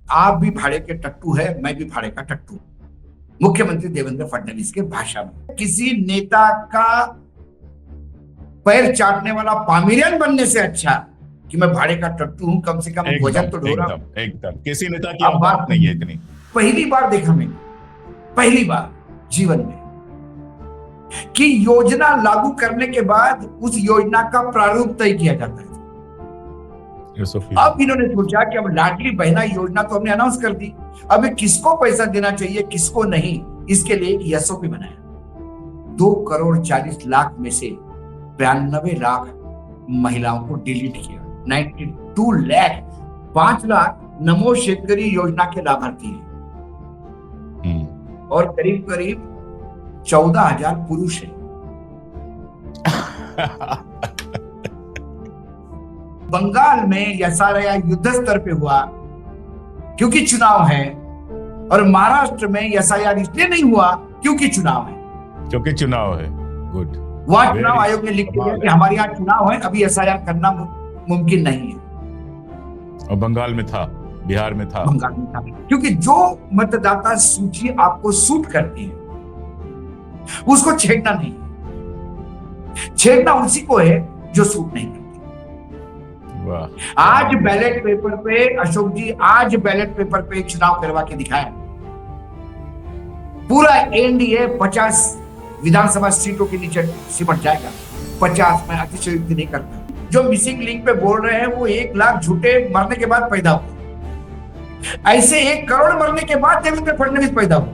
आप भी भाड़े के टट्टू है, मैं भी भाड़े का टट्टू। मुख्यमंत्री देवेंद्र फडणवीस के भाषा में किसी नेता का पैर चाटने वाला पामिरियन बनने से अच्छा कि मैं भाड़े का टट्टू हूं, कम से कम वजन तो ढोरा। एकदम एकदम किसी नेता की अब औकात नहीं है इतनी। पहली बार देखा मैंने, पहली बार जीवन में कि योजना लागू करने के बाद उस योजना का प्रारूप तय किया जाता है। अब इन्होंने सोचा कि अब लाडली बहना योजना तो हमने अनाउंस कर दी, अब किसको पैसा देना चाहिए किसको नहीं, इसके लिए एक एसओपी बनाया। 2,40,00,000 में से 92 लाख महिलाओं को डिलीट किया। 92 लाख, 5 लाख नमो शेतकरी योजना के लाभार्थी हैं और करीब करीब 14,000 पुरुष हैं। बंगाल में एसआरआई युद्ध स्तर पे हुआ क्योंकि चुनाव है, और महाराष्ट्र में एसआईआर इसलिए नहीं हुआ क्योंकि चुनाव है। गुड। वहां चुनाव आयोग ने लिख दिया कि हमारे यहाँ चुनाव है, अभी एसआईआर करना मुमकिन नहीं है। और बंगाल में था, बिहार में था, बंगाल में था, क्योंकि जो मतदाता सूची आपको सूट करती है उसको छेड़ना नहीं है, छेड़ना उसी को है जो सूट नहीं करती। आज बैलेट पेपर पे अशोक जी, आज बैलेट पेपर पे चुनाव करवा के दिखाया। पूरा एनडीए 50 विधानसभा सीटों के नीचे सिमट जाएगा। 50 में अतिशयोक्ति नहीं करता। जो मिसिंग लिंक पे बोल रहे हैं वो 1 लाख झूठे मरने के बाद पैदा हुए, ऐसे 1 करोड़ मरने के बाद देवेंद्र फडणवीस पैदा हुए।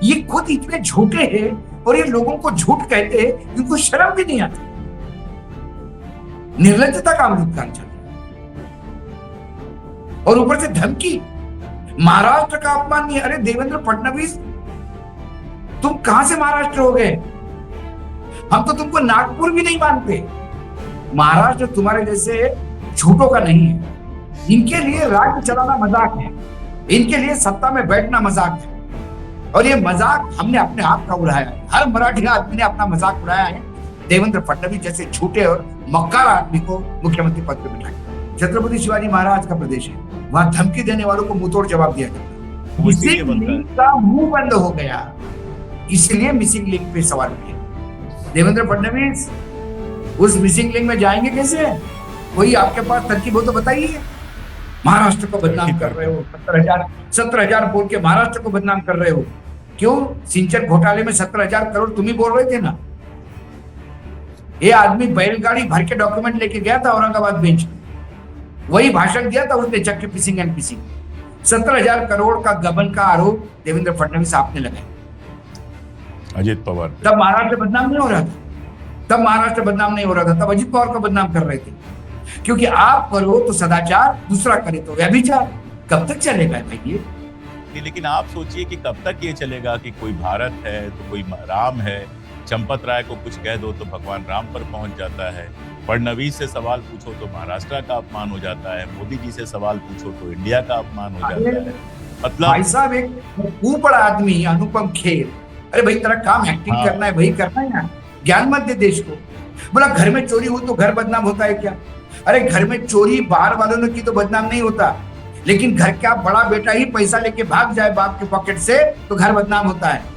ये खुद इतने झूठे हैं और ये लोगों को झूठ कहते हैं, इनको शर्म भी नहीं आती। निर्लज्जता का अमृतकाल चल रहा है और ऊपर से धमकी, महाराष्ट्र का अपमान नहीं। अरे देवेंद्र फडणवीस, तुम कहां से महाराष्ट्र हो गए? हम तो तुमको नागपुर भी नहीं मानते। महाराष्ट्र तुम्हारे जैसे झूठों का नहीं है। इनके लिए राज्य चलाना मजाक है, इनके लिए सत्ता में बैठना मजाक है, और ये मजाक हमने अपने आप का उड़ाया है। हर मराठी आदमी ने अपना मजाक उड़ाया है देवेंद्र फडणवीस जैसे झूठे और मक्कार आदमी को मुख्यमंत्री पद पर बिठाया। छत्रपति शिवाजी महाराज का प्रदेश है, वहां धमकी देने वालों को मुंहतोड़ जवाब दिया जाता है। मिसिंग लिंक का मुंह बंद हो गया, इसलिए मिसिंग लिंक पे सवाल किया। देवेंद्र फडणवीस उस मिसिंग लिंक में जाएंगे कैसे? कोई आपके पास तरकीब हो तो बताइए। महाराष्ट्र को बदनाम कर रहे हो, 17,000 बोल के महाराष्ट्र को बदनाम कर रहे हो। क्यों? सिंचन घोटाले में 17,000 करोड़ तुम ही बोल रहे थे ना। ये आदमी बैलगाड़ी भर के डॉक्यूमेंट लेके गया था औरंगाबाद बेंच में, वही भाषण दिया था उसने, चक्की पिसिंग एंड पिसिंग। 17,000 करोड़ का गबन का आरोप देवेंद्र फडणवीस आपने लगाया। अजित पवार तब महाराष्ट्र बदनाम नहीं हो रहा था, तब महाराष्ट्र बदनाम नहीं हो रहा था, तब अजित पवार को बदनाम कर रहे थे। क्योंकि आप करो तो सदाचार, दूसरा करे तो व्यभिचार। कब तक चलेगा भाई ये? लेकिन आप सोचिए कि कब तक ये चलेगा कि कोई भारत है तो कोई राम है, चंपत राय को कुछ कह दो तो भगवान राम पर पहुंच जाता है, फडणवीस से सवाल पूछो तो महाराष्ट्र का अपमान हो जाता है, मोदी जी से सवाल पूछो तो इंडिया का अपमान हो जाता है। मतलब भाई साहब, एक ऊपर आदमी अनुपम खेर, अरे भाई तेरा काम एक्टिंग करना है, वही करना है ना, ज्ञान मत दे देश को। बोला घर में चोरी हो तो घर बदनाम होता है क्या? अरे घर में चोरी बाहर वालों ने की तो बदनाम नहीं होता, लेकिन घर का बड़ा बेटा ही पैसा लेके भाग जाए बाप के पॉकेट से तो घर बदनाम होता है।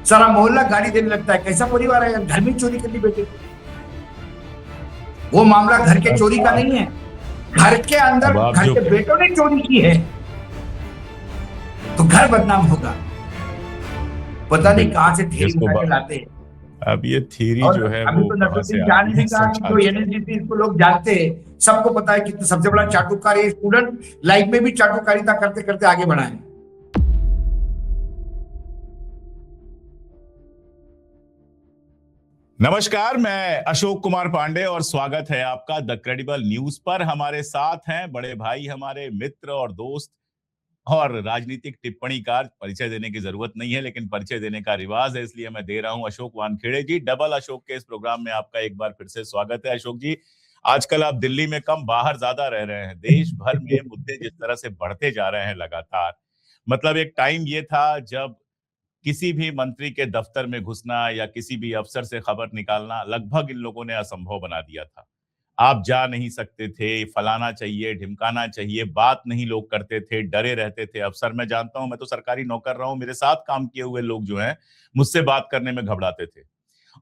सारा मोहल्ला गाली देने लगता है। कैसा परिवार है? घर में चोरी कर ली बेटे। वो मामला घर के चोरी का नहीं है, घर के अंदर घर के बेटों ने चोरी की है तो घर बदनाम होगा। पता नहीं कहां से थ्योरी उठा के लाते हैं। अब ये थ्योरी जो है अभी तो नसरुद्दीन जान भी कहा कि जो एनएसडीसी, इसको लोग जानते हैं, सबको पता है कि सबसे बड़ा चाटुकार ये स्टूडेंट लाइफ में भी चाटुकारिता करते करते आगे बढ़ा है। नमस्कार, मैं अशोक कुमार पांडे और स्वागत है आपका द क्रेडिबल न्यूज पर। हमारे साथ हैं बड़े भाई, हमारे मित्र और दोस्त और राजनीतिक टिप्पणीकार। परिचय देने की जरूरत नहीं है, लेकिन परिचय देने का रिवाज है, इसलिए मैं दे रहा हूं। अशोक वानखेड़े जी, डबल अशोक के इस प्रोग्राम में आपका एक बार फिर से स्वागत है। अशोक जी, आजकल आप दिल्ली में कम बाहर ज्यादा रह रहे हैं। देश भर में मुद्दे जिस तरह से बढ़ते जा रहे हैं लगातार, मतलब एक टाइम ये था जब किसी भी मंत्री के दफ्तर में घुसना या किसी भी अफसर से खबर निकालना लगभग इन लोगों ने असंभव बना दिया था। आप जा नहीं सकते थे, फलाना चाहिए, ढिमकाना चाहिए, बात नहीं लोग करते थे, डरे रहते थे। अफसर मैं जानता हूं, मैं तो सरकारी नौकर रहा हूं, मेरे साथ काम किए हुए लोग जो हैं मुझसे बात करने में घबराते थे।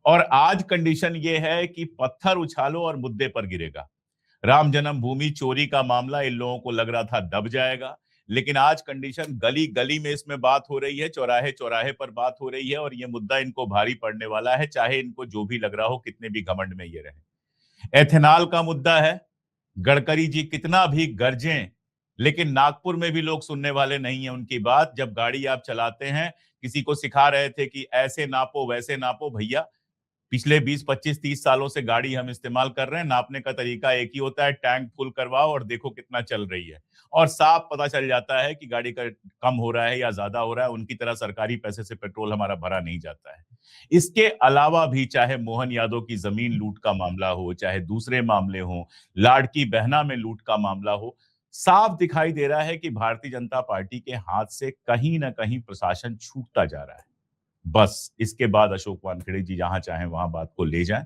और आज कंडीशन ये है कि पत्थर उछालो और मुद्दे पर गिरेगा। राम जन्मभूमि चोरी का मामला इन लोगों को लग रहा था दब जाएगा, लेकिन आज कंडीशन गली गली में इसमें बात हो रही है, चौराहे चौराहे पर बात हो रही है, और ये मुद्दा इनको भारी पड़ने वाला है, चाहे इनको जो भी लग रहा हो, कितने भी घमंड में ये रहे। एथेनॉल का मुद्दा है, गडकरी जी कितना भी गरजें, लेकिन नागपुर में भी लोग सुनने वाले नहीं है उनकी बात। जब गाड़ी आप चलाते हैं, किसी को सिखा रहे थे कि ऐसे नापो वैसे नापो, भैया पिछले 20, 25, 30 सालों से गाड़ी हम इस्तेमाल कर रहे हैं, नापने का तरीका एक ही होता है, टैंक फुल करवाओ और देखो कितना चल रही है, और साफ पता चल जाता है कि गाड़ी का कम हो रहा है या ज्यादा हो रहा है। उनकी तरह सरकारी पैसे से पेट्रोल हमारा भरा नहीं जाता है। इसके अलावा भी चाहे मोहन यादव की जमीन लूट का मामला हो, चाहे दूसरे मामले हो, लाड़की बहना में लूट का मामला हो, साफ दिखाई दे रहा है कि भारतीय जनता पार्टी के हाथ से कहीं ना कहीं प्रशासन छूटता जा रहा है। बस इसके बाद अशोक वानखेड़े जी जहां चाहें वहां बात को ले जाएं।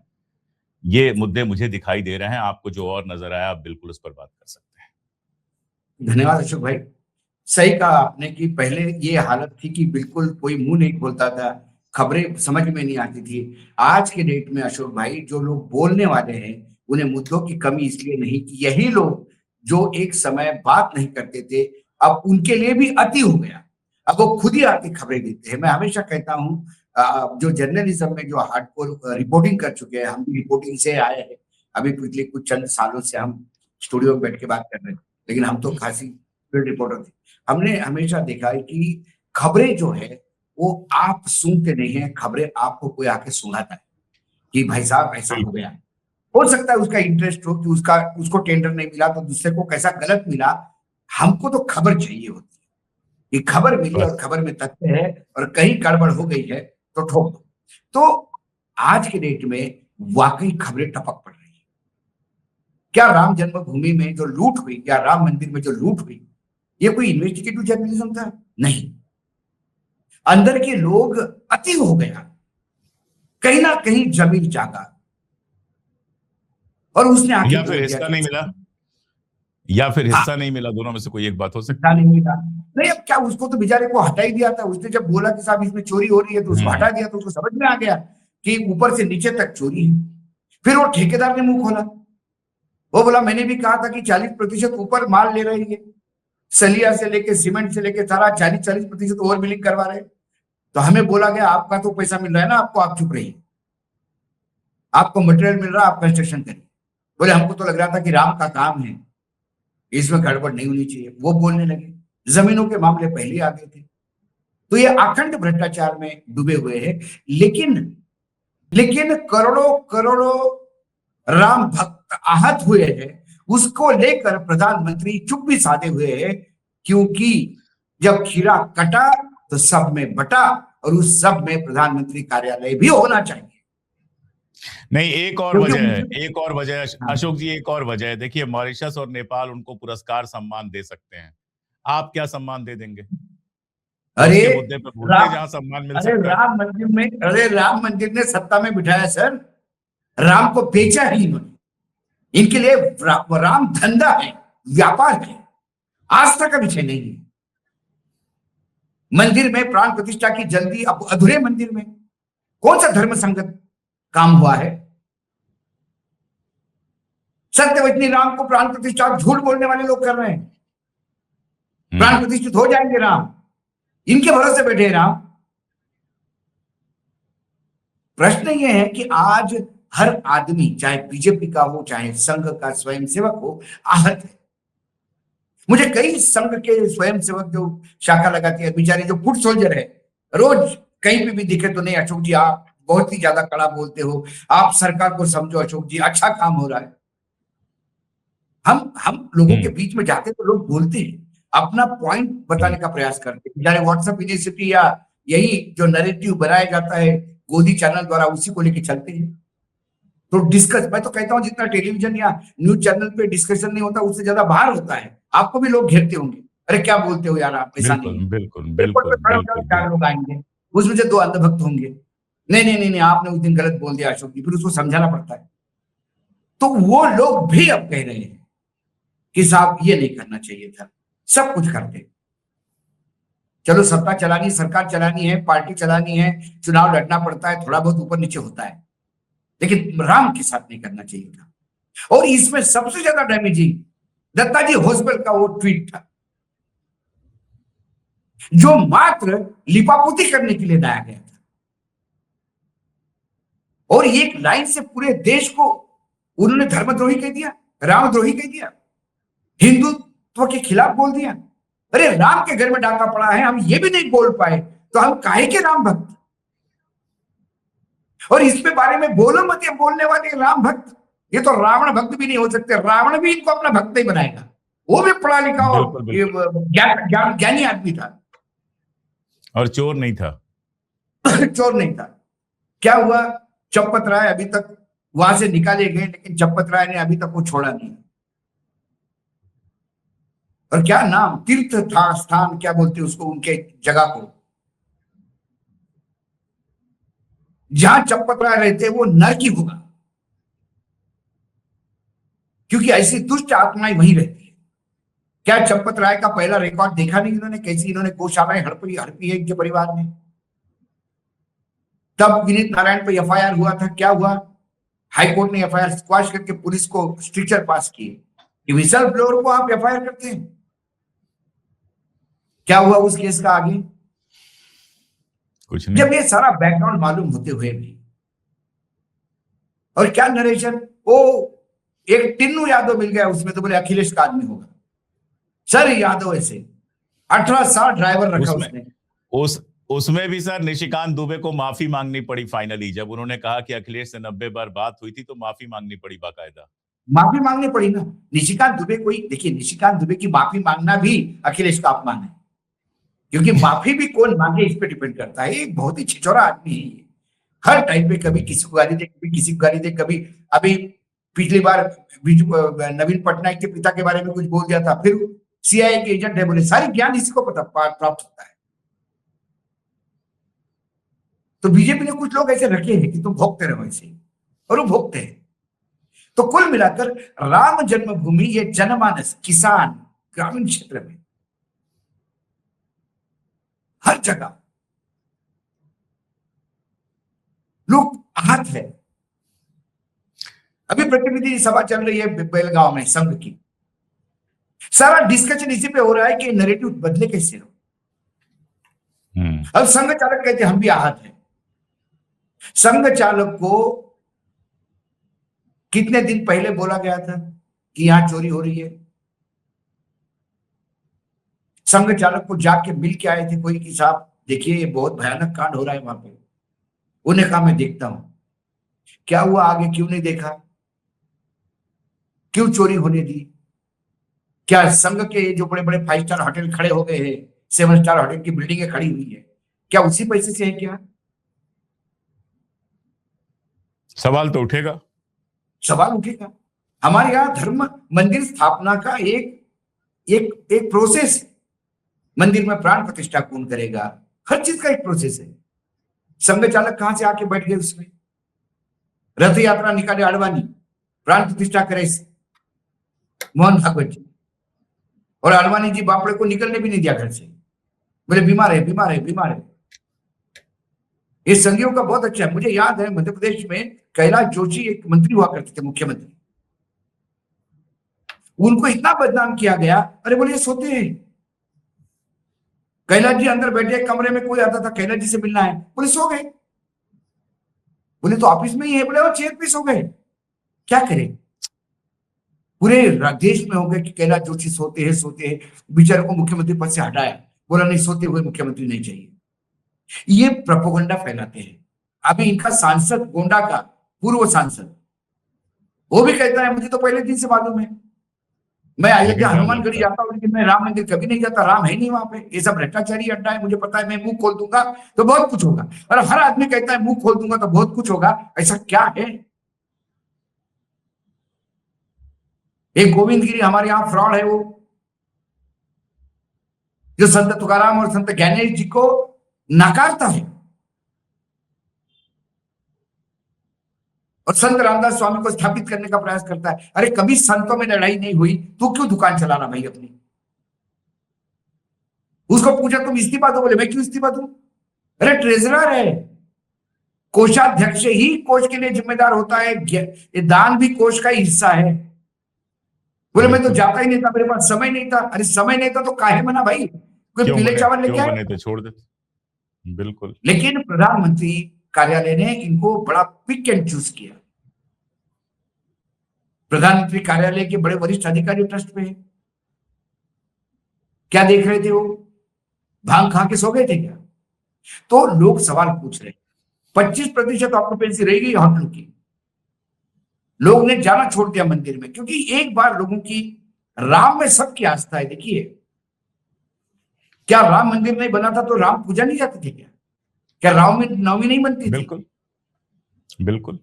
ये मुद्दे मुझे दिखाई दे रहे हैं, आपको जो और नजर आया आप बिल्कुल उस पर बात कर सकते हैं। धन्यवाद अशोक भाई। सही कहा आपने कि पहले ये हालत थी कि बिल्कुल कोई मुंह नहीं खोलता था, खबरें समझ में नहीं आती थी। आज के डेट में अशोक भाई जो लोग बोलने वाले हैं उन्हें मुद्दों की कमी इसलिए नहीं कि यही लोग जो एक समय बात नहीं करते थे अब उनके लिए भी अति हो गया, अब वो खुद ही आके खबरें देते हैं। मैं हमेशा कहता हूँ जो जर्नलिज्म में जो हार्डकोर रिपोर्टिंग कर चुके हैं, हम भी रिपोर्टिंग से आए हैं, अभी पिछले कुछ चंद सालों से हम स्टूडियो में बैठ के बात कर रहे हैं, लेकिन हम तो खासी फील्ड रिपोर्टर थे। हमने हमेशा देखा है कि खबरें जो है वो आप सुनते नहीं है, खबरें आपको कोई आके सुनाता है कि भाई साहब ऐसा हो गया। हो सकता है उसका इंटरेस्ट हो कि उसको टेंडर नहीं मिला तो दूसरे को कैसा गलत मिला, हमको तो खबर चाहिए होती है कि खबर मिली और खबर में तथ्य है और कहीं गड़बड़ हो गई है तो ठोक दो। तो आज के डेट में वाकई खबरें टपक पड़ रही है। क्या राम जन्मभूमि में जो लूट हुई या राम मंदिर में जो लूट हुई ये कोई इन्वेस्टिगेटिव जर्नलिज्म था? नहीं, अंदर के लोग अति हो गया, कहीं ना कहीं जमीन जागा और उसने आके या फिर हिस्सा नहीं मिला, या फिर हिस्सा नहीं मिला, दोनों में से कोई एक बात हो सकती है। नहीं मिला नहीं, अब क्या उसको तो बेचारे को हटा ही दिया था। उसने जब बोला कि साहब इसमें चोरी हो रही है तो उसको हटा दिया, तो उसको समझ में आ गया कि ऊपर से नीचे तक चोरी है। फिर वो ठेकेदार ने मुंह खोला, वो बोला मैंने भी कहा था कि 40% ऊपर माल ले रही है, सलिया से लेके सीमेंट से लेके सारा 40% ओवर बिलिंग करवा रहे। तो हमें बोला गया आपका तो पैसा मिल रहा है ना आपको, आप चुप रहिए, आपको मटेरियल मिल रहा है, आप कंस्ट्रक्शन करिए। बोले हमको तो लग रहा था कि राम का काम है, इसमें गड़बड़ नहीं होनी चाहिए। वो बोलने लगे, जमीनों के मामले पहले आ गए थे। तो ये अखंड भ्रष्टाचार में डूबे हुए हैं। लेकिन करोड़ों करोड़ों राम भक्त आहत हुए हैं, उसको लेकर प्रधानमंत्री चुप भी साधे हुए हैं, क्योंकि जब खीरा कटा तो सब में बटा, और उस सब में प्रधानमंत्री कार्यालय भी होना चाहिए। नहीं, एक और वजह है, एक और वजह अशोक जी, एक और वजह है। देखिए मॉरिशस और नेपाल उनको पुरस्कार सम्मान दे सकते हैं, आप क्या सम्मान दे देंगे? अरे मुद्दे पे बोलते जहां सम्मान मिल सकता है। राम मंदिर में, अरे राम मंदिर ने सत्ता में बिठाया सर, राम को बेचा ही इन्होंने। इनके लिए राम धंधा है, व्यापार है, आस्था का विषय नहीं है। मंदिर में प्राण प्रतिष्ठा की जल्दी, अब अधूरे मंदिर में कौन सा धर्म संगत काम हुआ है? सत्यवचनी राम को प्राण प्रतिष्ठा झूठ बोलने वाले लोग कर रहे हैं। प्राण प्रतिष्ठित हो जाएंगे राम, इनके भरोसे बैठे राम। प्रश्न यह है कि आज हर आदमी, चाहे बीजेपी का हो चाहे संघ का स्वयंसेवक हो, आहत है। मुझे कई संघ के स्वयंसेवक जो शाखा लगाती है, बेचारे जो फुट सोल्जर है, रोज कहीं पे भी दिखे तो नहीं अशोक जी आप बहुत ही ज्यादा कड़ा बोलते हो, आप सरकार को समझो अशोक जी, अच्छा काम हो रहा है। हम लोगों के बीच में जाते तो लोग बोलते हैं, अपना पॉइंट बताने का प्रयास करते हैं। चाहे व्हाट्सएप यूनिवर्सिटी या यही जो नैरेटिव बनाया जाता है गोदी चैनल द्वारा, उसी को लेके चलते हैं। तो डिस्कस, मैं तो कहता हूं जितना टेलीविजन या न्यूज चैनल पे डिस्कशन नहीं होता उससे ज्यादा बाहर होता है। आपको भी लोग घेरते होंगे, अरे क्या बोलते हो यार आप, ऐसा नहीं। बिल्कुल बिल्कुल, 4 लोग आएंगे, उसमें से 2 अंधभक्त होंगे, नहीं नहीं नहीं नहीं आपने उस दिन गलत बोल दिया अशोक जी, फिर उसको समझाना पड़ता है। तो वो लोग भी अब कह रहे हैं कि साहब ये नहीं करना चाहिए था। सब कुछ करते, चलो सत्ता चलानी, सरकार चलानी है, पार्टी चलानी है, चुनाव लड़ना पड़ता है, थोड़ा बहुत ऊपर नीचे होता है, लेकिन राम के साथ नहीं करना चाहिए था। और इसमें सबसे ज्यादा डैमेजिंग दत्ताजी हॉस्पिटल का वो ट्वीट था, जो मात्र लिपापोती करने के लिए लाया गया था, और एक लाइन से पूरे देश को उन्होंने धर्मद्रोही कह दिया, रामद्रोही कह दिया, हिंदुत्व के खिलाफ बोल दिया। अरे राम के घर में डाका पड़ा है, हम ये भी नहीं बोल पाए तो हम काहे के राम भक्त। और इसके बारे में बोलो मत, ये बोलने वाले राम भक्त, ये तो रावण भक्त भी नहीं हो सकते। रावण भी इनको अपना भक्त नहीं बनाएगा, वो भी पढ़ा लिखा और ज्ञानी आदमी था, और चोर नहीं था। चोर नहीं था। क्या हुआ, चंपत राय अभी तक वहां से निकाले गए, लेकिन चंपत राय ने अभी तक वो छोड़ा नहीं। और क्या नाम, तीर्थ था स्थान, क्या बोलते उसको, उनके जगह को, जहां चंपत राय रहते वो नरक ही होगा, क्योंकि ऐसी दुष्ट आत्माएं वहीं रहती है। क्या चंपत राय का पहला रिकॉर्ड देखा नहीं इन्होंने, कैसी इन्होंने गौशालाएं हड़पी है इनके परिवार ने। तब विनीत नारायण पर एफआईआर हुआ था, क्या हुआ, हाईकोर्ट ने एफआईआर स्क्वाश करके पुलिस को स्ट्रिक्चर पास किए कि विसल ब्लोअर को आप एफआईआर करते हैं। क्या हुआ उस केस का आगे, कुछ नहीं। जब ये सारा बैकग्राउंड मालूम होते हुए भी, और क्या नरेशन, वो एक टिन्नू यादव मिल गया उसमें, तो बोले अखिलेश का आदमी होगा। सर यादव ऐसे 18 साल ड्राइवर रखा उसने। उसमें भी सर निशिकांत दुबे को माफी मांगनी पड़ी फाइनली, जब उन्होंने कहा कि अखिलेश से 90 बार बात हुई थी तो माफी मांगनी पड़ी बाकायदा। माफी मांगनी पड़ी ना। निशिकांत दुबे कोई, देखिए निशिकांत दुबे की माफी मांगना भी अखिलेश का अपमान है, क्योंकि माफी भी कौन मांगे इस पे डिपेंड करता है। एक बहुत ही छिछोरा आदमी है ये, हर टाइम पे कभी किसी को गाली दे, कभी किसी को गाली दे, कभी अभी पिछली बार नवीन पटनायक के पिता के बारे में कुछ बोल दिया था, फिर सीआईए के एजेंट है बोले, सारी ज्ञान इसी को पता प्राप्त होता है। तो बीजेपी ने कुछ लोग ऐसे रखे हैं कि तुम भोगते रहो ऐसे, और वो भोगते हैं। तो कुल मिलाकर राम जन्मभूमि, ये जनमानस, किसान, ग्रामीण क्षेत्र में हर जगह लोग आहत है। अभी प्रतिनिधि सभा चल रही है बेलगांव में संघ की, सारा डिस्कशन इसी पे हो रहा है कि नैरेटिव बदले कैसे हो। अब संघ चालक कहते हम भी आहत हैं। संघ चालक को कितने दिन पहले बोला गया था कि यहां चोरी हो रही है। संघ चालक को जाके मिल के आए थे कोई कि साहब देखिए ये बहुत भयानक कांड हो रहा है वहां पे। उन्हें कहा मैं देखता हूं। क्या हुआ आगे, क्यों नहीं देखा, क्यों चोरी होने दी। क्या संघ के जो बड़े बड़े 5 स्टार होटल खड़े हो गए हैं, 7 स्टार होटल की बिल्डिंगें खड़ी हुई है, क्या उसी पैसे से है क्या। सवाल तो उठेगा, सवाल उठेगा। हमारे यहां धर्म मंदिर स्थापना का एक प्रोसेस है। मंदिर में प्राण प्रतिष्ठा कौन करेगा, हर चीज का एक प्रोसेस है। संघ चालक कहां से आके बैठ गए उसमें। रथ यात्रा निकाले अडवाणी, प्राण प्रतिष्ठा करे मोहन भागवत जी, और अडवाणी जी बापड़े को निकलने भी नहीं दिया घर से, बोले बीमार है बीमार है बीमार है। ये संघियों का बहुत अच्छा है। मुझे याद है मध्य प्रदेश में कैलाश जोशी एक मंत्री हुआ करते थे, मुख्यमंत्री। उनको इतना बदनाम किया गया, अरे बोले ये सोते हैं। कैलाश जी अंदर बैठे कमरे में, कोई आता था कैलाश जी से मिलना है, बोले सो गए। बोले तो ऑफिस में ही है, बोले वो चेयर पे सो गए। क्या करें, पूरे देश में हो गए कि कैलाश जोशी सोते हैं। बेचारे को मुख्यमंत्री पद से हटाया, बोला नहीं सोते हुए मुख्यमंत्री नहीं चाहिए। ये प्रोपेगेंडा फैलाते हैं। अभी इनका सांसद गोंडा का पूर्व सांसद, वो भी कहता है मुझे तो पहले दिन से मालूम है, मैं अयोध्या हनुमानगढ़ी जाता हूँ लेकिन मैं राम मंदिर कभी नहीं जाता, राम है नहीं वहां पे, ये सब भ्रष्टाचारी अड्डा है, मुझे पता है, मैं मुंह खोल दूंगा तो बहुत कुछ होगा। और हर आदमी कहता है मुंह खोल दूंगा तो बहुत कुछ होगा, ऐसा क्या है। एक गोविंद गिरी हमारे यहाँ फ्रॉड है, वो जो संत तुकाराम और संत ज्ञानेश जी को नकारता है, और संत रामदास स्वामी को स्थापित करने का प्रयास करता है। अरे कभी संतों में लड़ाई नहीं हुई, तू क्यों दुकान चला रहा भाई अपनी? उसको पूछा तुम इस्तीफा दो, बोले मैं क्यों इस्तीफा दूं? अरे ट्रेजरर है, कोषाध्यक्ष ही कोष के लिए जिम्मेदार होता है, ये दान भी कोष का ही हिस्सा है। बोले मैं तो जाता ही नहीं था, मेरे पास समय नहीं था। अरे समय नहीं था तो काहे बना भाई? कोई पीले चावल लेके आए तो छोड़ दे। बिल्कुल। लेकिन प्रधानमंत्री कार्यालय ने इनको बड़ा पिक एंड चूज किया। प्रधानमंत्री कार्यालय के बड़े वरिष्ठ अधिकारी ट्रस्ट पे है। क्या देख रहे थे वो? भांग खा के सो गए थे क्या? तो लोग सवाल पूछ रहे, 25% ऑक्यूपेंसी रह गई होटल की। लोग ने जाना छोड़ दिया मंदिर में, क्योंकि एक बार लोगों की राम में सबकी आस्था है। देखिए, क्या राम मंदिर नहीं बना था तो राम पूजा नहीं जाते थे क्या? क्या राम में नवमी नहीं बनती थी? बिल्कुल बिल्कुल।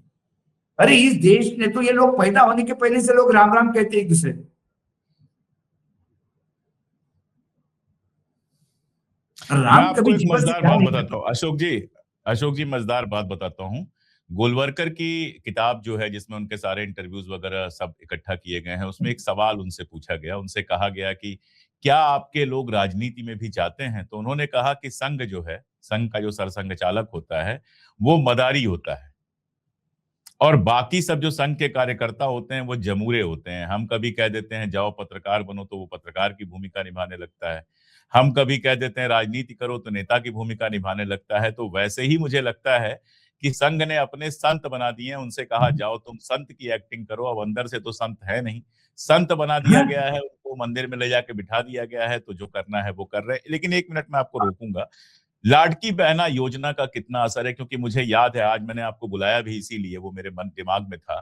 अरे इस देश ने तो, ये लोग पैदा होने के पहले से लोग राम राम कहते हैं एक दूसरे को। राम आपको कभी एक जीवन से मजेदार क्या बात नहीं बताता हूँ अशोक जी मजेदार बात बताता हूँ। गोलवरकर की किताब जो है, जिसमें उनके सारे इंटरव्यूज वगैरह सब इकट्ठा किए गए हैं, उसमें एक सवाल उनसे पूछा गया। उनसे कहा गया कि क्या आपके लोग राजनीति में भी जाते हैं? तो उन्होंने कहा कि संघ जो है, संघ का जो सरसंघ चालक होता है वो मदारी होता है, और बाकी सब जो संघ के कार्यकर्ता होते हैं वो जमूरे होते हैं। हम कभी कह देते हैं जाओ पत्रकार बनो, तो वो पत्रकार की भूमिका निभाने लगता है। हम कभी कह देते हैं राजनीति करो, तो नेता की भूमिका निभाने लगता है। तो वैसे ही मुझे लगता है कि संघ ने अपने संत बना दिए हैं। उनसे कहा जाओ तुम संत की एक्टिंग करो। अब अंदर से तो संत है नहीं, संत बना दिया गया है, उनको मंदिर में ले जाके बिठा दिया गया है, तो जो करना है वो कर रहे हैं। लेकिन एक मिनट में आपको रोकूंगा, लाडकी बहना योजना का कितना असर है? क्योंकि मुझे याद है, आज मैंने आपको बुलाया भी इसीलिए, वो मेरे मन दिमाग में था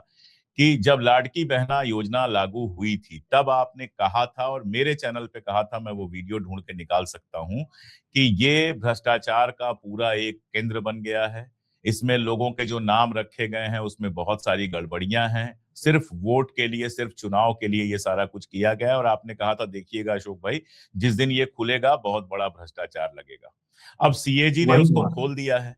कि जब लाडकी बहना योजना लागू हुई थी तब आपने कहा था, और मेरे चैनल पे कहा था, मैं वो वीडियो ढूंढ के निकाल सकता हूं, कि ये भ्रष्टाचार का पूरा एक केंद्र बन गया है। इसमें लोगों के जो नाम रखे गए हैं उसमें बहुत सारी गड़बड़ियां हैं। सिर्फ वोट के लिए, सिर्फ चुनाव के लिए ये सारा कुछ किया गया है। और आपने कहा था देखिएगा अशोक भाई, जिस दिन ये खुलेगा बहुत बड़ा भ्रष्टाचार लगेगा। अब सीएजी ने उसको खोल दिया है।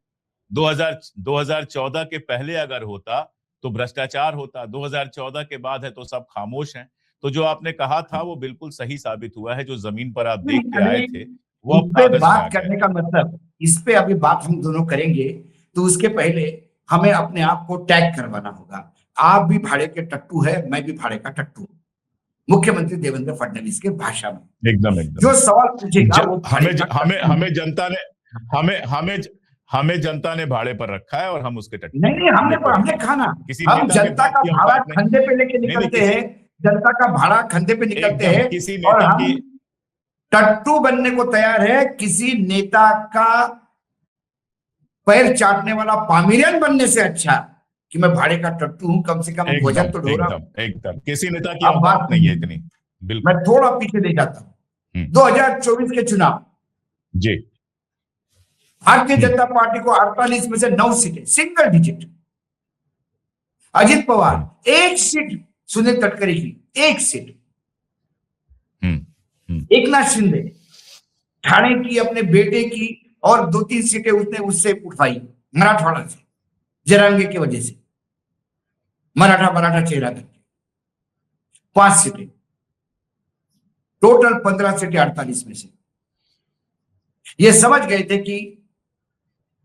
2014 के पहले अगर होता तो भ्रष्टाचार होता, 2014 के बाद है तो सब खामोश हैं। तो जो आपने कहा था वो बिल्कुल सही साबित हुआ है। जो जमीन पर आप देख के आए थे वो इस पे कागज में आ बात गया। करने का मतलब, इस पे अभी बात हम दोनों करेंगे, तो उसके पहले हमें अपने आप को टैग करवाना होगा। आप भी भाड़े के टट्टू है, मैं भी भाड़े का टट्टू हूं। मुख्यमंत्री देवेंद्र फडणवीस के भाषा में एकदम जो सवाल पूछेगा वो हमें जनता ने भाड़े पर रखा है और हम उसके टट्टू। नहीं, हमने कहा ना, हम जनता का भाड़ा खंधे पे लेके निकलते हैं, जनता का भाड़ा खंधे पे निकलते हैं, और हम टट्टू बनने को तैयार है। किसी नेता का पैर चाटने वाला पामिरियन बनने से अच्छा कि मैं भाड़े का टट्टू हूं, कम से कम वजन तो ढो रहा हूं। एकदम किसी नेता की औकात नहीं है इतनी। बिल्कुल। मैं थोड़ा पीछे ले जाता हूं। 2024 के चुनाव जी, भारतीय जनता पार्टी को 48 में से 9 सीटें, single digit. Ajit Pawar 1 seat, Sunil Tatkare की 1 सीट, एकनाथ शिंदे ठाणे की अपने बेटे की, और 2-3 सीटें उसने उससे उठवाई मराठवाड़ा से, जरांगे की वजह से, मराठा चेहरा करके 5 सीटें, टोटल 15 सीटें 48 में से। ये समझ गए थे कि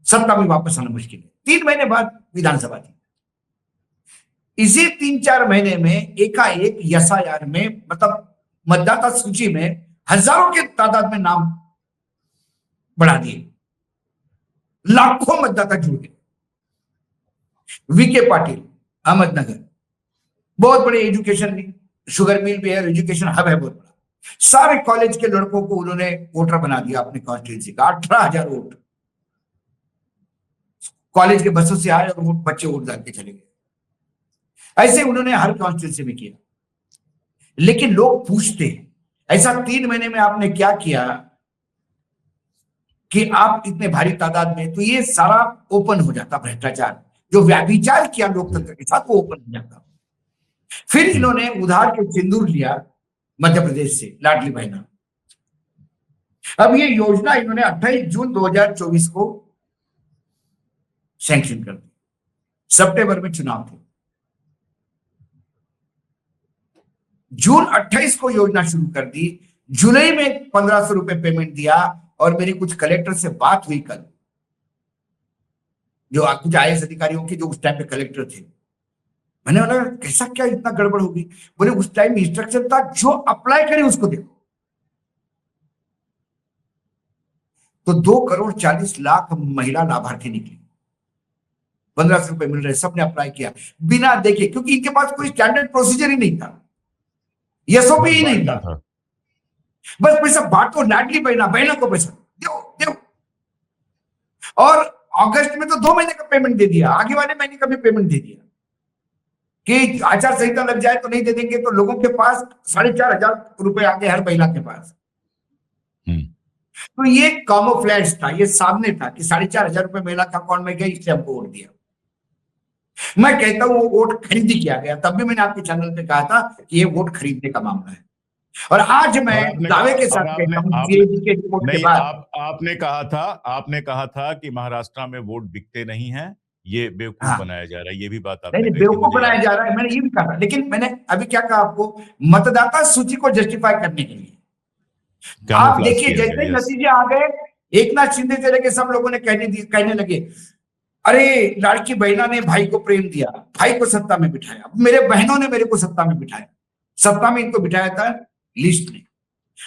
सत्ता में वापस आना मुश्किल है। 3 महीने बाद विधानसभा थी। इसी 3-4 महीने में एकाएक एसआईआर में, मतलब मतदाता सूची में, हजारों के तादाद में नाम बढ़ा दिए, लाखों मतदाता जुड़ गए। वीके पाटिल, अहमदनगर, बहुत बड़े एजुकेशन, शुगर मिल भी है, एजुकेशन हब है बहुत बड़ा। सारे कॉलेज के लड़कों को उन्होंने वोटर बना दिया अपने कॉन्स्टिट्यूंसी का। 18,000 वोट कॉलेज के बसों से आए और बच्चे वोट डाल के चले गए। ऐसे उन्होंने हर कॉन्स्टिट्यूंसी में किया। लेकिन लोग पूछते हैं, ऐसा 3 महीने में आपने क्या किया कि आप इतने भारी तादाद में? तो ये सारा ओपन हो जाता, भ्रष्टाचार जो व्याभिचार किया लोकतंत्र के साथ, वो ओपन हो जाता। फिर इन्होंने उधार के सिंदूर लिया मध्य प्रदेश से, लाडली बहना। अब ये योजना इन्होंने 28 जून 2024 को सैंक्शन कर दी। सितंबर में चुनाव थे, जून 28 को योजना शुरू कर दी, जुलाई में 1500 रुपए पेमेंट दिया। और मेरी कुछ कलेक्टर से बात हुई कल, जो कुछ आईएएस अधिकारियों की जो उस टाइम पे कलेक्टर थे। मैंने बोला कैसा क्या इतना गड़बड़ होगी? बोले उस टाइम इंस्ट्रक्शन था जो अप्लाई करे उसको देखो। तो 2,40,00,000 महिला लाभार्थी निकली, 1500 रुपए मिल रहे, सबने अप्लाई किया बिना देखे, क्योंकि इनके पास कोई स्टैंडर्ड प्रोसीजर ही नहीं था, एसओपी ही नहीं था। बस पैसा बांटो, लाडली बहना, बहनों को पैसा दो दो। और अगस्त में तो 2 महीने का पेमेंट दे दिया, आगे वाले महीने का भी पेमेंट दे दिया कि आचार संहिता लग जाए तो नहीं दे देंगे। तो लोगों के पास 4,500 रुपए आ गए हर महिला के पास। तो ये कैमोफ्लेज था, ये सामने था कि 4,500 रुपए महिला का अकाउंट में गए, इसलिए हमको वोट दिया। मैं कहता हूं वो वोट खरीदी किया गया। तब भी मैंने आपके चैनल पे कहा था कि ये वोट खरीदने का मामला है। और आज मैं दावे के साथ कहता हूं के रिपोर्ट के बाद, आपने कहा था कि महाराष्ट्र में वोट बिकते नहीं हैं, ये बेवकूफ बनाया जा रहा है, ये भी बात आपने नहीं, बेवकूफ बनाया जा रहा है, मैंने ये भी कहा। लेकिन मैंने अभी क्या कहा आपको, मतदाता सूची को जस्टिफाई करने के लिए आप देखिए, जैसे नतीजे आ गए, एकनाथ शिंदे से लेके सब लोगों ने कहने लगे अरे लाड़की बहना ने भाई को प्रेम दिया, भाई को सत्ता में बिठाया, मेरे बहनों ने मेरे को सत्ता में बिठाया, सत्ता में इनको बिठाया था लिस्ट में।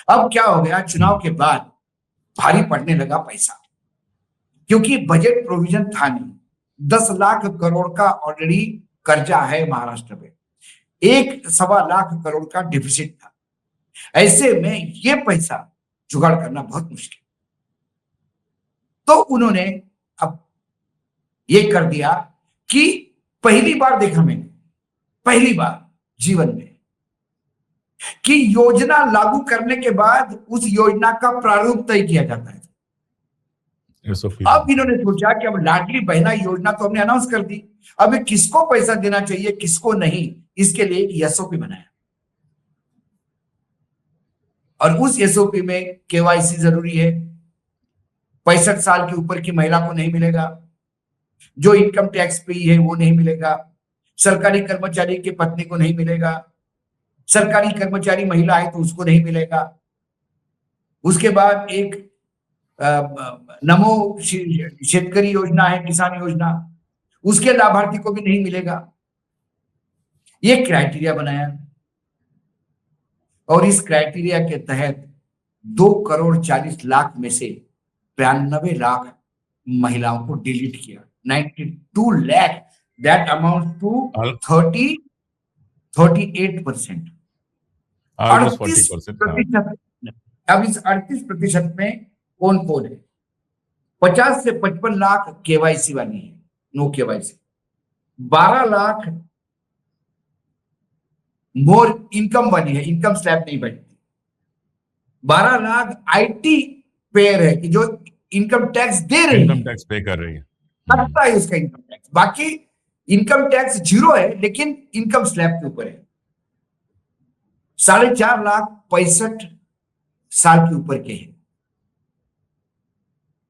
अब क्या हो गया, चुनाव के बाद भारी पड़ने लगा पैसा, क्योंकि बजट प्रोविजन था नहीं। 10 लाख करोड़ का ऑलरेडी कर्जा है महाराष्ट्र में, 1.25 लाख करोड़ का डिफिसिट था। ऐसे में ये पैसा जुगाड़ करना बहुत मुश्किल। तो उन्होंने अब ये कर दिया कि पहली बार देखा मैंने, पहली बार जीवन में, कि योजना लागू करने के बाद उस योजना का प्रारूप तय किया जाता है। अब इन्होंने सोचा कि अब लाडली बहना योजना तो हमने अनाउंस कर दी, अब किसको पैसा देना चाहिए किसको नहीं, इसके लिए एक एसओपी बनाया। और उस एसओपी में केवाईसी जरूरी है, 65 साल के ऊपर की महिला को नहीं मिलेगा, जो इनकम टैक्स पे है वो नहीं मिलेगा, सरकारी कर्मचारी की पत्नी को नहीं मिलेगा, सरकारी कर्मचारी महिला है तो उसको नहीं मिलेगा। उसके बाद एक नमो शेतकरी योजना है, किसान योजना, उसके लाभार्थी को भी नहीं मिलेगा। ये क्राइटेरिया बनाया और इस क्राइटेरिया के तहत 2,40,00,000 में से 92 लाख महिलाओं को डिलीट किया। 92 लाख, दैट अमाउंट टू 38%। 38%। अब इस 38% में कौन कौन है? 50 से 55 लाख केवाईसी वाली है, no KYC. 12 lakh more income वाली है, इनकम स्लैब नहीं बढ़ती। 12 लाख आईटी पेयर है कि जो इनकम टैक्स दे रही है, इनकम टैक्स पे कर रही है, लगता है उसका इनकम टैक्स। बाकी इनकम टैक्स 0 है, लेकिन इनकम स्लैब के ऊपर है। 4.5 लाख 65 साल के ऊपर के हैं।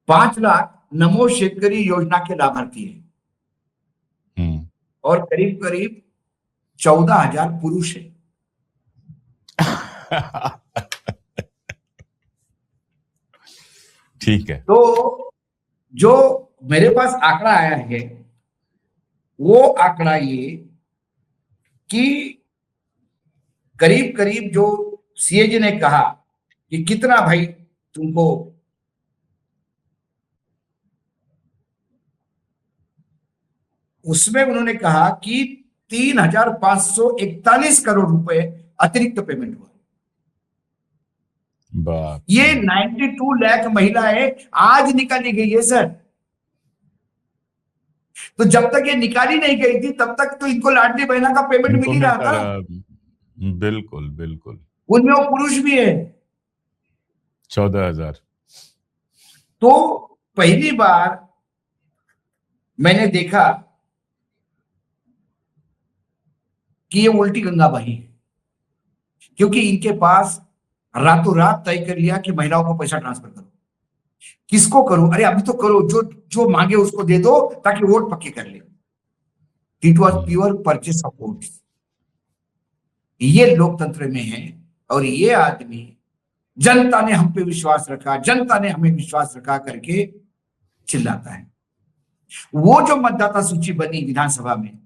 5 लाख नमो शेतकरी योजना के लाभार्थी हैं और करीब करीब 14,000 पुरुष है। ठीक है। तो जो मेरे पास आंकड़ा आया है वो आंकड़ा ये कि करीब करीब जो सीएजी ने कहा कि कितना भाई तुमको, उसमें उन्होंने कहा कि 3,541 करोड़ रुपए अतिरिक्त पेमेंट हुआ। ये 92 लाख महिलाएं आज निकाली गई है सर। तो जब तक ये निकाली नहीं गई थी तब तक तो इनको लाडली बहना का पेमेंट मिल ही रहा था। बिल्कुल बिल्कुल। उनमें वो पुरुष भी है 14,000। तो पहली बार मैंने देखा कि ये उल्टी गंगा बही, क्योंकि इनके पास रातों रात तय कर लिया कि महिलाओं को पैसा ट्रांसफर करो। किसको करो? अरे अभी तो करो, जो जो मांगे उसको दे दो ताकि वोट पक्के कर ले। It was pure purchase of votes. ये लोकतंत्र में है। और ये आदमी जनता ने हम पे विश्वास रखा, जनता ने हमें विश्वास रखा करके चिल्लाता है। वो जो मतदाता सूची बनी विधानसभा में,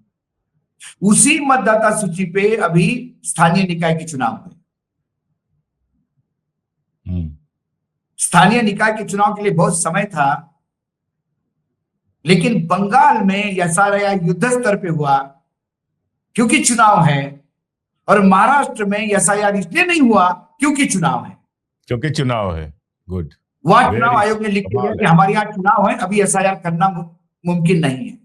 उसी मतदाता सूची पे अभी स्थानीय निकाय के चुनाव हुए। स्थानीय निकाय के चुनाव के लिए बहुत समय था, लेकिन बंगाल में एसआईआर युद्ध स्तर पे हुआ क्योंकि चुनाव है, और महाराष्ट्र में एसआईआर इसलिए नहीं हुआ क्योंकि चुनाव है। क्योंकि चुनाव है। गुड। वहां चुनाव आयोग ने लिख दिया कि हमारे यहाँ चुनाव है, अभी एसआईआर करना मुमकिन नहीं है।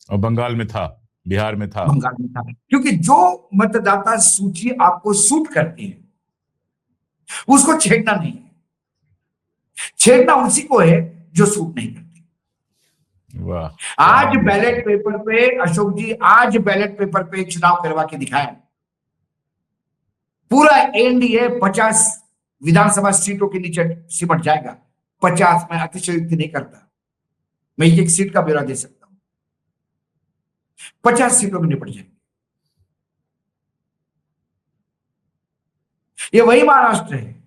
और बंगाल में था, बिहार में था, बंगाल में था, क्योंकि जो मतदाता सूची आपको सूट करती है उसको छेड़ना नहीं है। छेड़ना उसी को है जो सूट नहीं करती। वाह। आज बैलेट पेपर पे अशोक जी, आज बैलेट पेपर पे चुनाव करवा के दिखाया। पूरा एनडीए 50 विधानसभा सीटों के नीचे सिमट जाएगा। 50, मैं अतिशयोक्ति नहीं करता, मैं एक सीट का ब्यौरा दे सकता हूं। 50 सीटों में निपट जाएंगे। ये वही महाराष्ट्र है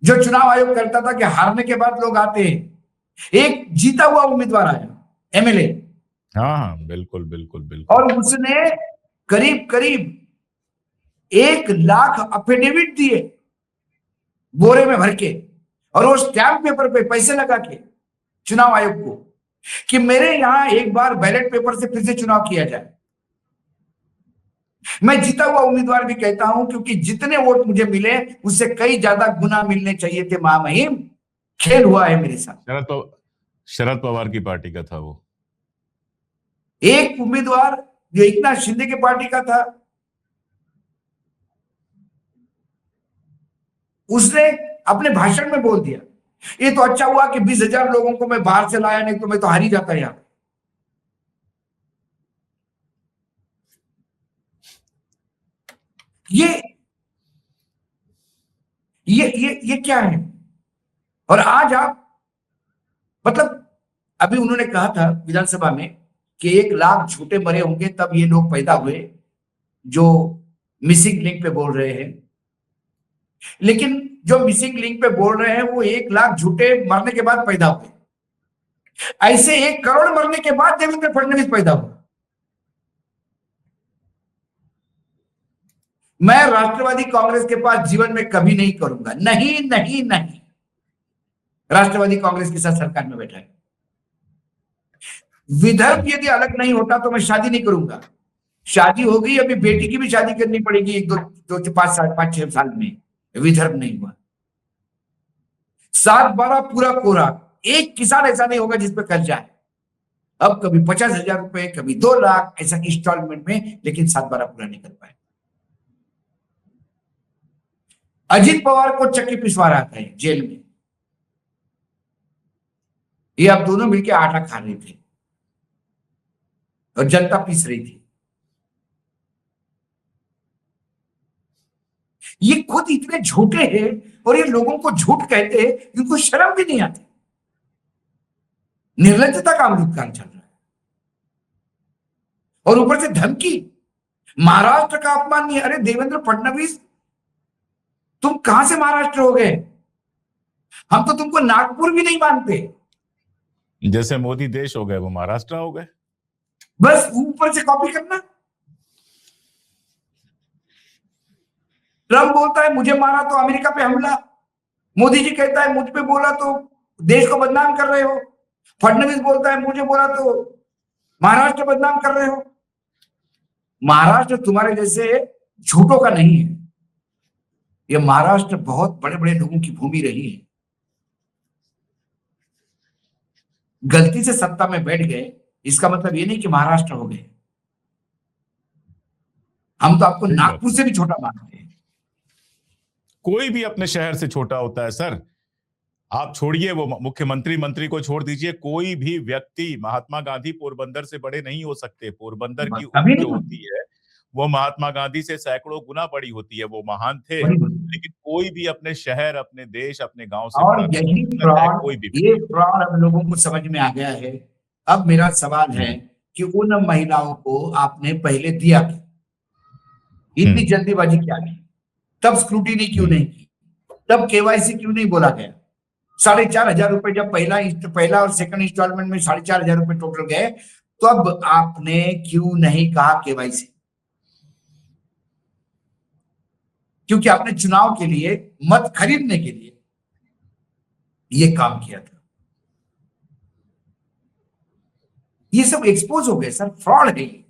जो चुनाव आयोग करता था कि हारने के बाद लोग आते हैं। एक जीता हुआ उम्मीदवार आया, एमएलए। हाँ, बिल्कुल बिल्कुल बिल्कुल। और उसने करीब करीब 1 लाख अफिडेविट दिए बोरे में भर के, और वो स्टैंप पेपर पे पैसे लगा के चुनाव आयोग को कि मेरे यहां एक बार बैलेट पेपर से फिर से चुनाव किया जाए। मैं जीता हुआ उम्मीदवार भी कहता हूं, क्योंकि जितने वोट मुझे मिले उससे कई ज्यादा गुना मिलने चाहिए थे। महामहिम, खेल हुआ है मेरे साथ। शरद पवार की पार्टी का था वो एक उम्मीदवार जो एकनाथ शिंदे की पार्टी का था, उसने अपने भाषण में बोल दिया, ये तो अच्छा हुआ कि 20,000 लोगों को मैं बाहर से लाया, नहीं तो मैं तो हार ही जाता यहां। ये क्या है? और आज आप, मतलब अभी उन्होंने कहा था विधानसभा में कि 1 लाख झूठे मरे होंगे तब ये लोग पैदा हुए जो मिसिंग लिंक पे बोल रहे हैं। लेकिन जो मिसिंग लिंक पे बोल रहे हैं वो 1 लाख झूठे मरने के बाद पैदा हुए। ऐसे 1 करोड़ मरने के बाद देवेंद्र फडणवीस पैदा हुआ। मैं राष्ट्रवादी कांग्रेस के पास जीवन में कभी नहीं करूंगा, नहीं नहीं नहीं। राष्ट्रवादी कांग्रेस के साथ सरकार में बैठा है। विदर्भ यदि अलग नहीं होता तो मैं शादी नहीं करूंगा। शादी हो गई, अभी बेटी की भी शादी करनी पड़ेगी 5-6 साल में। विदर्भ नहीं हुआ। 7-12 पूरा कोरा। एक किसान ऐसा नहीं होगा जिसपे कर्जा है। अब कभी 50,000 रुपए, कभी 2 लाख, ऐसा इंस्टॉलमेंट में, लेकिन 7-12 पूरा नहीं कर पाए। अजित पवार को चक्की पिसवा रहा था जेल में। ये अब दोनों मिलकर आटा खा रहे थे और जनता पीस रही थी। ये खुद इतने झूठे हैं और ये लोगों को झूठ कहते हैं, इनको शर्म भी नहीं आती। निर्लज्जता का अमृतकाल चल रहा है और ऊपर से धमकी। महाराष्ट्र का अपमान नहीं। अरे देवेंद्र फडणवीस, तुम कहां से महाराष्ट्र हो गए? हम तो तुमको नागपुर भी नहीं मानते। जैसे मोदी देश हो गए वो महाराष्ट्र हो गए। बस ऊपर से कॉपी करना। ट्रंप बोलता है मुझे मारा तो अमेरिका पे हमला। मोदी जी कहता है मुझ पे बोला तो देश को बदनाम कर रहे हो। फडणवीस बोलता है मुझे बोला तो महाराष्ट्र बदनाम कर रहे हो। महाराष्ट्र तुम्हारे जैसे झूठों का नहीं है। यह महाराष्ट्र बहुत बड़े बड़े लोगों की भूमि रही है। गलती से सत्ता में बैठ गए इसका मतलब ये नहीं कि महाराष्ट्र हो गए। हम तो आपको नागपुर से भी छोटा मानते हैं। कोई भी अपने शहर से छोटा होता है सर। आप छोड़िए वो मुख्यमंत्री मंत्री को छोड़ दीजिए, कोई भी व्यक्ति, महात्मा गांधी पोरबंदर से बड़े नहीं हो सकते। पोरबंदर की ऊंच जो होती है वो महात्मा गांधी से सैकड़ों गुना बड़ी होती है। वो महान थे, लेकिन कोई भी अपने शहर, अपने देश, अपने गांव से और बड़ा यही फ्रॉड, कोई भी। ये फ्रॉड अब लोगों को समझ में आ गया है। अब मेरा सवाल है कि उन महिलाओं को आपने पहले दिया क्या? इतनी जल्दीबाजी क्या की? तब स्क्रूटिनी क्यों नहीं की? तब केवाईसी क्यों नहीं बोला गया? 4,500 रुपए जब पहला और सेकंड इंस्टॉलमेंट में 4,500 रुपए टोटल गए, तो अब आपने क्यों नहीं कहा केवाईसी? क्योंकि आपने चुनाव के लिए, मत खरीदने के लिए ये काम किया था। ये सब एक्सपोज हो गए सर, फ्रॉड है ये।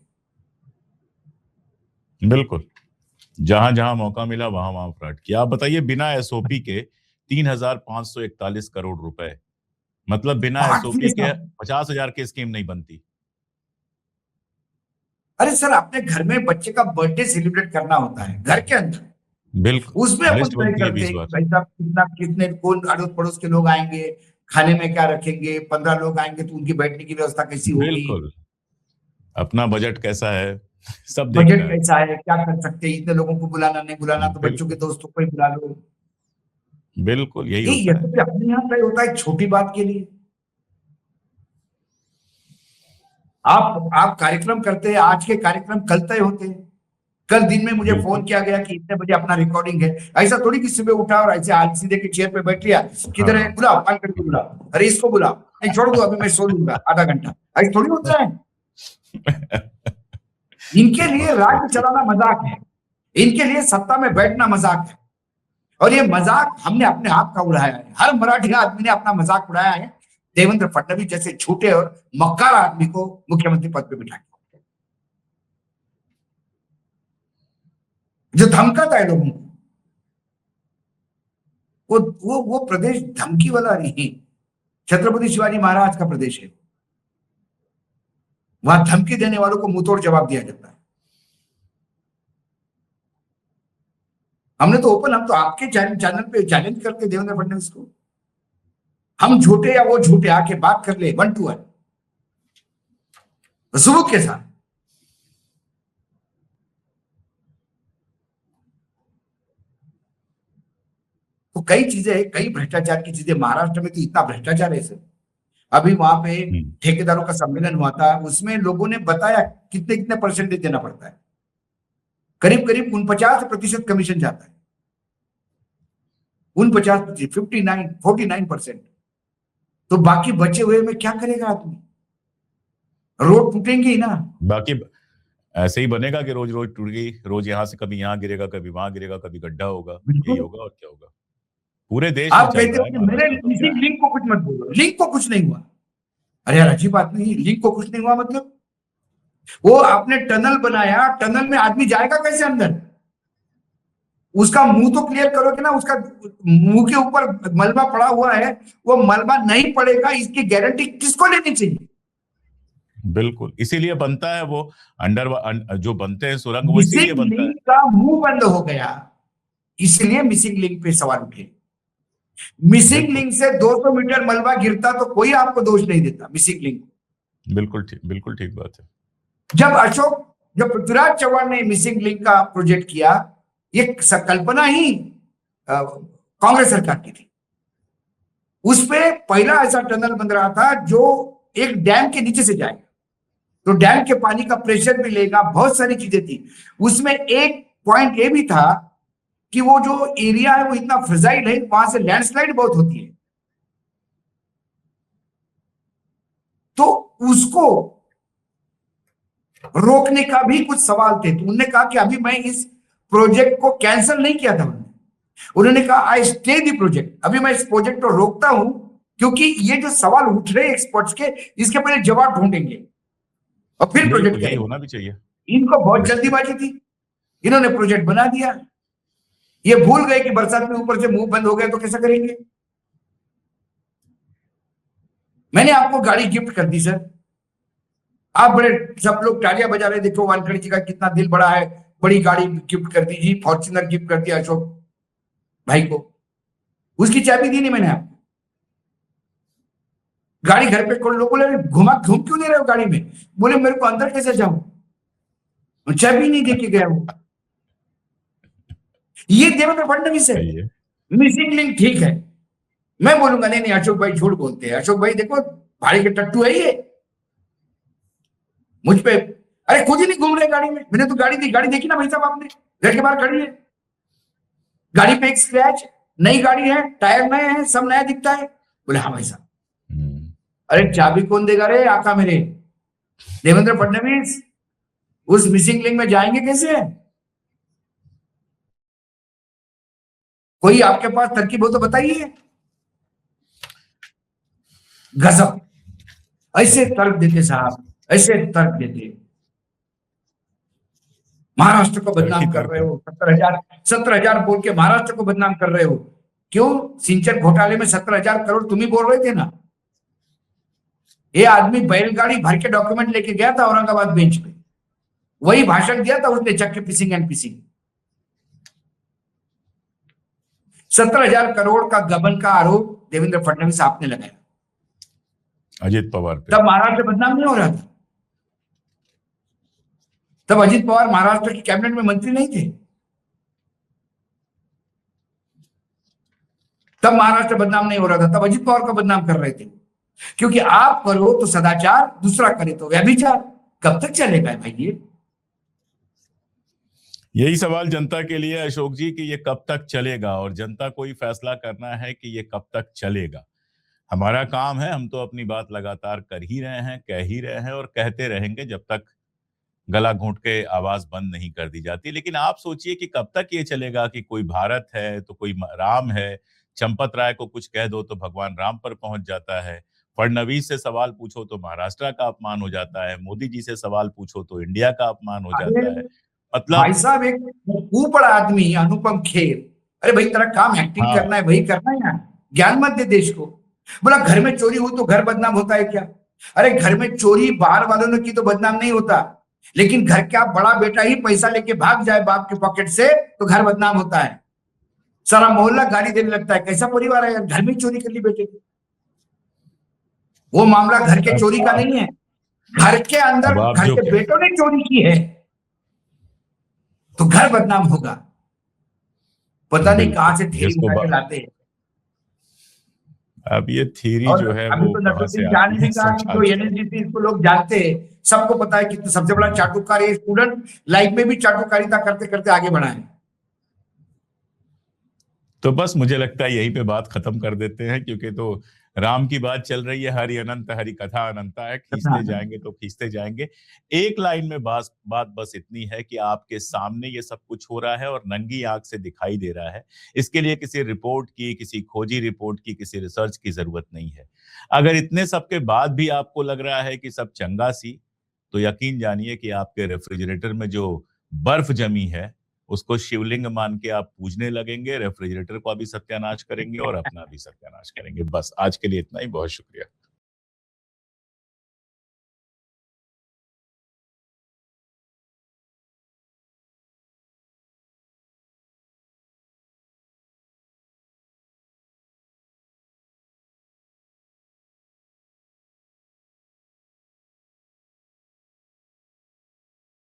बिल्कुल, जहां जहां मौका मिला वहां वहां फ्रॉड किया। आप बताइए, बिना एसओपी के 3,541 करोड़ रुपए, मतलब बिना बात एसओपी फिर के साहब। 50,000 की स्कीम नहीं बनती। अरे सर, अपने घर में बच्चे का बर्थडे सेलिब्रेट करना होता है घर के अंदर, उसमें बिल्कुल, अपन लिस्ट तय बनती है करते 20 हैं कि बार। भाई साहब कितना, कितने, कौन अड़ोस पड़ोस के लोग आएंगे, खाने में क्या रखेंगे, 15 लोग आएंगे तो उनकी बैठने की व्यवस्था कैसी होगी, बिल्कुल, अपना बजट कैसा है सब बजट देखना है। कैसा है, क्या कर सकते हैं, इतने लोगों को बुलाना नहीं बुलाना, तो बच्चों के बिल्कुल, दोस्तों को ही बुला लो। बिल्कुल यही ये होता है। तो अपने यहाँ तय होता है छोटी बात के लिए। आप कार्यक्रम करते हैं, आज के कार्यक्रम कल तय होते हैं। कल दिन में मुझे फोन बिल्कुल। किया गया कि इतने बजे अपना रिकॉर्डिंग है। ऐसा थोड़ी कि सुबह उठा और ऐसे हाथ सीधे के चेयर पे बैठ लिया, किधर है, हाँ। बुलाओ, कॉल करके बुलाओ, अरे इसको बुलाओ, नहीं छोड़ दो अभी मैं सो लूंगा आधा घंटा, ऐसा थोड़ी होता है। इनके लिए बहुत राज्य अच्छी। चलाना मजाक है, इनके लिए सत्ता में बैठना मजाक है, और ये मजाक हमने अपने आप का उड़ाया है। हर मराठी आदमी ने अपना मजाक उड़ाया है देवेंद्र फडणवीस जैसे झूठे और मक्कार आदमी को मुख्यमंत्री पद पे बिठा के, जो धमकाता है लोगों को। वो प्रदेश धमकी वाला नहीं, छत्रपति शिवाजी महाराज का प्रदेश है। वहां धमकी देने वालों को मुंहतोड़ जवाब दिया जाता है। हमने तो ओपन, हम तो आपके चैनल पे चैलेंज करते देवेंद्र फडणवीस को, हम झूठे या वो झूठे, आके बात कर ले 1 to 1 सबूत के साथ। तो कई चीजें, कई भ्रष्टाचार की चीजें महाराष्ट्र में, तो इतना भ्रष्टाचार है सर। अभी वहां पे ठेकेदारों का सम्मेलन हुआ था, उसमें लोगों ने बताया कितने कितने परसेंटेज देना पड़ता है। करीब करीब 49% कमीशन जाता है, 49%, 49% तो बाकी बचे हुए में क्या करेगा आदमी? रोड टूटेंगे ही ना। बाकी ऐसे ही बनेगा कि रोज रोज टूट गई, रोज यहाँ से कभी यहाँ गिरेगा, कभी वहां गिरेगा, कभी गड्ढा होगा, यही बिल्कुल। होगा और क्या होगा। पूरे देश में आप चल कहते रहा हो है, कि मेरे महाराष्ट्र में तो क्या किसी है। लिंक को कुछ मत बोलो, लिंक को कुछ नहीं हुआ। अरे यार अच्छी बात नहीं, लिंक को कुछ नहीं हुआ मतलब? वो आपने टनल बनाया, टनल में आदमी जाएगा कैसे अंदर? उसका मुंह तो क्लियर करोगे ना, उसका मुंह के ऊपर मलबा पड़ा हुआ है, वो मलबा नहीं पड़ेगा इसकी गारंटी किसको लेनी चाहिए? बिल्कुल, इसीलिए बनता है वो जो बनते हैं सुरंग, वो इसीलिए मिसिंग बनता है। लिंक का मुंह बंद हो गया, इसलिए मिसिंग लिंक पे सवाल उठे। मिसिंग बिल्कुल, लिंक से 200 मीटर मलबा गिरता तो कोई आपको दोष नहीं देता मिसिंग लिंक। बिल्कुल ठीक बात है। जब पृथ्वीराज चौहान ने मिसिंग लिंक का प्रोजेक्ट किया, ये कल्पना ही कांग्रेस सरकार की थी। उसपे पहला ऐसा टनल बन रहा था जो एक डैम के नीचे से जाएगा, तो डैम के पानी का प्रेशर भी लेगा, बहुत सारी चीजें थी उसमें। एक पॉइंट ये भी था कि वो जो एरिया है वो इतना फ्रजाइल है, वहां से लैंडस्लाइड बहुत होती है, तो उसको रोकने का भी कुछ सवाल थे। तो उन्होंने कहा कि अभी मैं इस प्रोजेक्ट को कैंसिल नहीं किया था, उन्होंने कहा आई स्टे द प्रोजेक्ट, अभी मैं इस प्रोजेक्ट को रोकता हूं, क्योंकि ये जो सवाल उठ रहे एक्सपर्ट्स के, इसके पहले जवाब ढूंढेंगे और फिर प्रोजेक्ट बिल्कुल, यही करेंगे। होना भी चाहिए। इनको बहुत जल्दीबाजी थी, इन्होंने प्रोजेक्ट बना दिया। ये भूल गए कि बरसात में ऊपर से मुंह बंद हो गए तो कैसा करेंगे। मैंने आपको गाड़ी गिफ्ट कर दी सर, आप बड़े सब लोग तालियां बजा रहे, देखो वानखड़ी जी का कितना दिल बड़ा है, बड़ी गाड़ी गिफ्ट कर दी जी, फॉर्च्यूनर गिफ्ट कर दिया अशोक भाई को। उसकी चाबी दी नहीं मैंने आपको। गाड़ी घर पे खोल, लोग बोले घूम क्यों नहीं रहे हो गाड़ी में? बोले मेरे को अंदर कैसे जाऊं, चाबी नहीं दे के गया वो। ये देवेंद्र फडणवीस है। सही है। मिसिंग लिंक ठीक है, मैं बोलूंगा नहीं नहीं अशोक भाई झूठ बोलते हैं, अशोक भाई देखो भाड़े के टट्टू है ये मुझ पे। अरे खुद ही नहीं घूम रहे गाड़ी में, मैंने तो गाड़ी दी, गाड़ी देखी ना भाई साहब आपने, गेट के बाहर खड़ी है, गाड़ी पे एक स्क्रैच, नई गाड़ी है, टायर नए हैं, सब नया दिखता है। बोले हाँ भाई साहब। अरे चाबी कौन देगा रे आका मेरे? देवेंद्र फडणवीस उस मिसिंग लिंक में जाएंगे कैसे? कोई आपके पास तरकीब हो तो बताइए। गजब, ऐसे तर्क देते साहब, ऐसे तर्क देते। महाराष्ट्र को बदनाम कर रहे हो, 17,000 बोल के महाराष्ट्र को बदनाम कर रहे हो। क्यों? सिंचन घोटाले में 17,000 करोड़ तुम ही बोल रहे थे ना। ये आदमी बैलगाड़ी भर के डॉक्यूमेंट लेके गया था औरंगाबाद बेंच पे, वही भाषण दिया था उसने, चक्के पिसिंग एंड पिसिंग। 17,000 करोड़ का गबन का आरोप देवेंद्र फडणवीस आपने लगाया, अजित पवार पे। तब महाराष्ट्र बदनाम नहीं हो रहा था। तब अजित पवार महाराष्ट्र की कैबिनेट में मंत्री नहीं थे। तब महाराष्ट्र बदनाम नहीं हो रहा था, तब अजित पवार को बदनाम कर रहे थे। क्योंकि आप करो तो सदाचार, दूसरा करे तो व्यभिचार। कब तक चलेगा भाई ये? यही सवाल जनता के लिए अशोक जी कि ये कब तक चलेगा, और जनता को ही फैसला करना है कि ये कब तक चलेगा। हमारा काम है, हम तो अपनी बात लगातार कर ही रहे हैं, कह ही रहे हैं और कहते रहेंगे जब तक गला घोंट के आवाज बंद नहीं कर दी जाती। लेकिन आप सोचिए कि कब तक ये चलेगा कि कोई भारत है तो कोई राम है, चंपत राय को कुछ कह दो तो भगवान राम पर पहुंच जाता है, फडणवीस से सवाल पूछो तो महाराष्ट्र का अपमान हो जाता है, मोदी जी से सवाल पूछो तो इंडिया का अपमान हो जाता है। मतलब भाई साहब, एक ऊपर आदमी अनुपम खेर, अरे भाई तेरा काम एक्टिंग करना है, वही करना है यार, ज्ञान मत दे देश को। बोला घर में चोरी हुई तो घर बदनाम होता है क्या? अरे घर में चोरी बाहर वालों ने की तो बदनाम नहीं होता, लेकिन घर का बड़ा बेटा ही पैसा लेके भाग जाए बाप के पॉकेट से तो घर बदनाम होता है। सारा मोहल्ला गाली देने लगता है, कैसा परिवार है यार, घर में चोरी कर ली बेटे की। वो मामला घर के चोरी का नहीं है, घर के अंदर घर के बेटों ने चोरी की है तो घर बदनाम होगा। पता नहीं कहां से थ्योरी उठा के लाते हैं। अब ये थ्योरी जो है अभी वो तो नटुद्दीन शाह ने कहा कि जो एनएसडीसी इसको लोग जानते हैं, सबको पता है कि तो सबसे बड़ा चाटुकार ये स्टूडेंट लाइफ में भी चाटुकारिता करते करते आगे बढ़ा है। तो बस मुझे लगता है यहीं पे बात खत्म कर देते हैं, क्योंकि तो राम की बात चल रही है, हरि अनंत हरि कथा अनंता है, खींचते जाएंगे तो खींचते जाएंगे। एक लाइन में बात बस इतनी है कि आपके सामने ये सब कुछ हो रहा है और नंगी आंख से दिखाई दे रहा है। इसके लिए किसी रिपोर्ट की, किसी खोजी रिपोर्ट की, किसी रिसर्च की जरूरत नहीं है। अगर इतने सब के बाद भी आपको लग रहा है कि सब चंगा सी, तो यकीन जानिए कि आपके रेफ्रिजरेटर में जो बर्फ जमी है उसको शिवलिंग मान के आप पूजने लगेंगे, रेफ्रिजरेटर को भी सत्यानाश करेंगे और अपना भी सत्यानाश करेंगे। बस आज के लिए इतना ही, बहुत शुक्रिया।